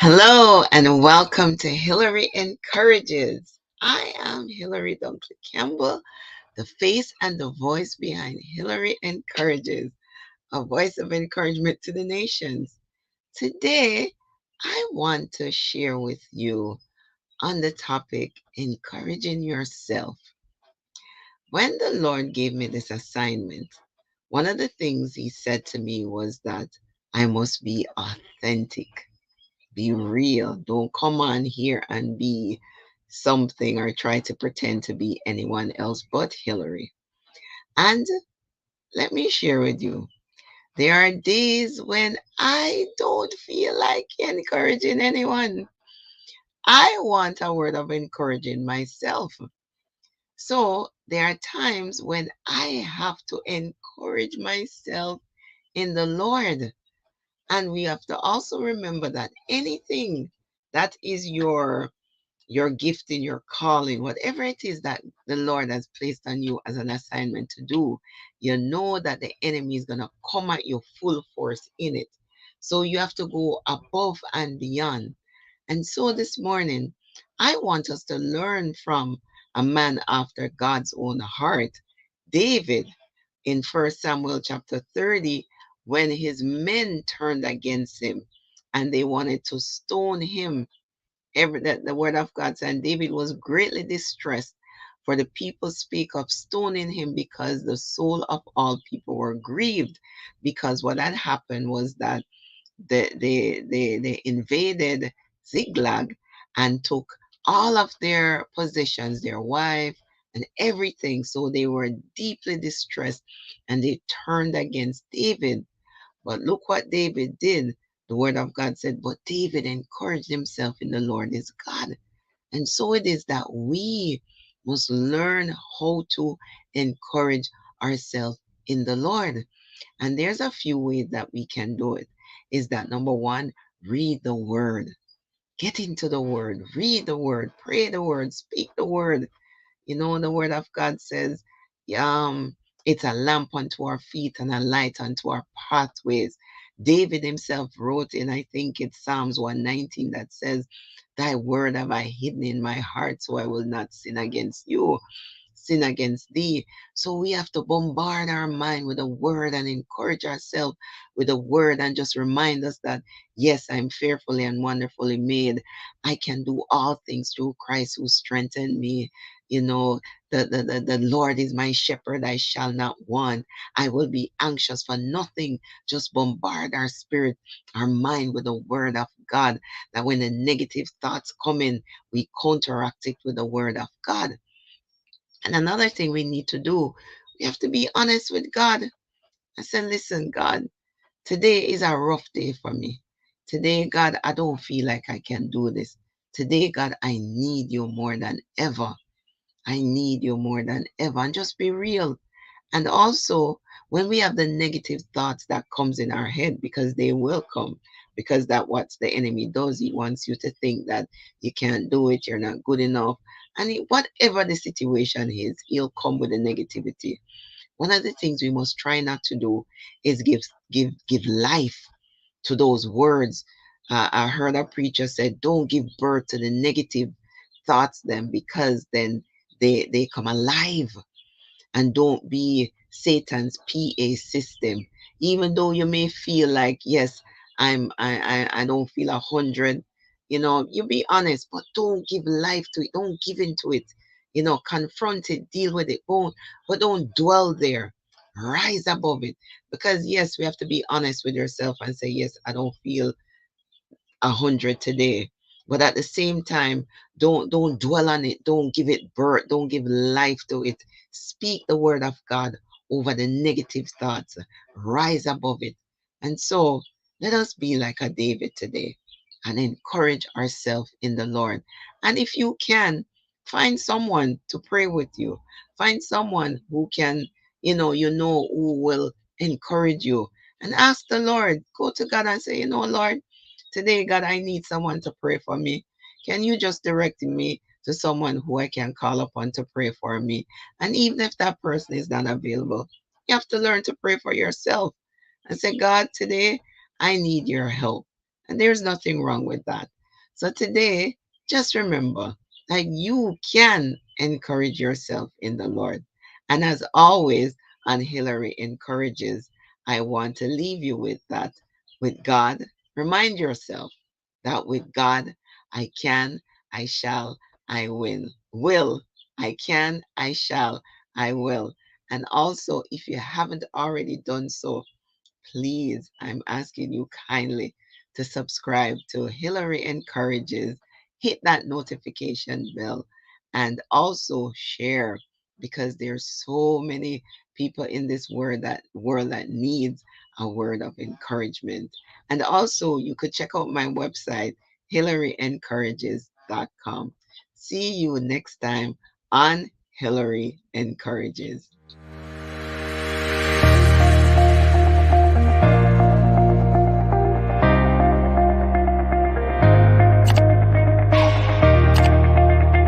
Hello and welcome to Hillary Encourages. I am Hillary Dunkley Campbell, the face and the voice behind Hillary Encourages, a voice of encouragement to the nations. Today, I want to share with you on the topic encouraging yourself. When the Lord gave me this assignment, one of the things He said to me was that I must be authentic. Be real. Don't come on here and be something or try to pretend to be anyone else but Hillary. And let me share with you, there are days when I don't feel like encouraging anyone. I want a word of encouraging myself. So there are times when I have to encourage myself in the Lord. And we have to also remember that anything that is your gifting, your calling, whatever it is that the Lord has placed on you as an assignment to do, you know that the enemy is going to come at you full force in it. So you have to go above and beyond. And so this morning, I want us to learn from a man after God's own heart, David, in First Samuel chapter 30, when his men turned against him and they wanted to stone him. Every that the word of God said, and David was greatly distressed, for the people speak of stoning him because the soul of all people were grieved. Because what had happened was that they invaded Ziklag and took all of their possessions, their wife and everything. So they were deeply distressed and they turned against David. But look what David did. The word of God said, but David encouraged himself in the Lord his God. And so it is that we must learn how to encourage ourselves in the Lord. And there's a few ways that we can do it. Is that number one, read the word. Get into the word, read the word, pray the word, speak the word. You know, the word of God says, it's a lamp unto our feet and a light unto our pathways. David himself wrote in, I think it's Psalms 119, that says, thy word have I hidden in my heart so I will not sin against thee. So we have to bombard our mind with a word and encourage ourselves with a word and just remind us that, yes, I'm fearfully and wonderfully made. I can do all things through Christ who strengthened me. You know, the Lord is my shepherd, I shall not want. I will be anxious for nothing. Just bombard our spirit, our mind with the word of God, that when the negative thoughts come in, we counteract it with the word of God. And another thing we need to do, we have to be honest with God. I said, listen, God, today is a rough day for me. Today, God, I don't feel like I can do this. Today, God, I need you more than ever. I need you more than ever. And just be real. And also, when we have the negative thoughts that comes in our head, because they will come, because that what the enemy does, he wants you to think that you can't do it, you're not good enough. And whatever the situation is, he'll come with the negativity. One of the things we must try not to do is give life to those words. I heard a preacher said, don't give birth to the negative thoughts then, because then they come alive. And don't be Satan's PA system. Even though you may feel like, yes, I don't feel 100, you be honest, but don't give life to it. Don't give into it. Confront it, deal with it, but don't dwell there. Rise above it. Because yes, we have to be honest with yourself and say, yes, I don't feel 100 today. But at the same time, don't dwell on it. Don't give it birth. Don't give life to it. Speak the word of God over the negative thoughts. Rise above it. And so let us be like a David today and encourage ourselves in the Lord. And if you can, find someone to pray with you. Find someone who can, who will encourage you. And ask the Lord. Go to God and say, Lord, today, God, I need someone to pray for me. Can you just direct me to someone who I can call upon to pray for me? And even if that person is not available, you have to learn to pray for yourself and say, God, today I need your help. And there's nothing wrong with that. So today, just remember that you can encourage yourself in the Lord. And as always, on Hillary Encourages, I want to leave you with that. With God, remind yourself that with God, I can, I shall, I will. I can, I shall, I will. And also, if you haven't already done so, please, I'm asking you kindly to subscribe to Hillary Encourages, hit that notification bell, and also share, because there's so many people in this world that needs a word of encouragement. And also, you could check out my website, HillaryEncourages.com. See you next time on Hillary Encourages.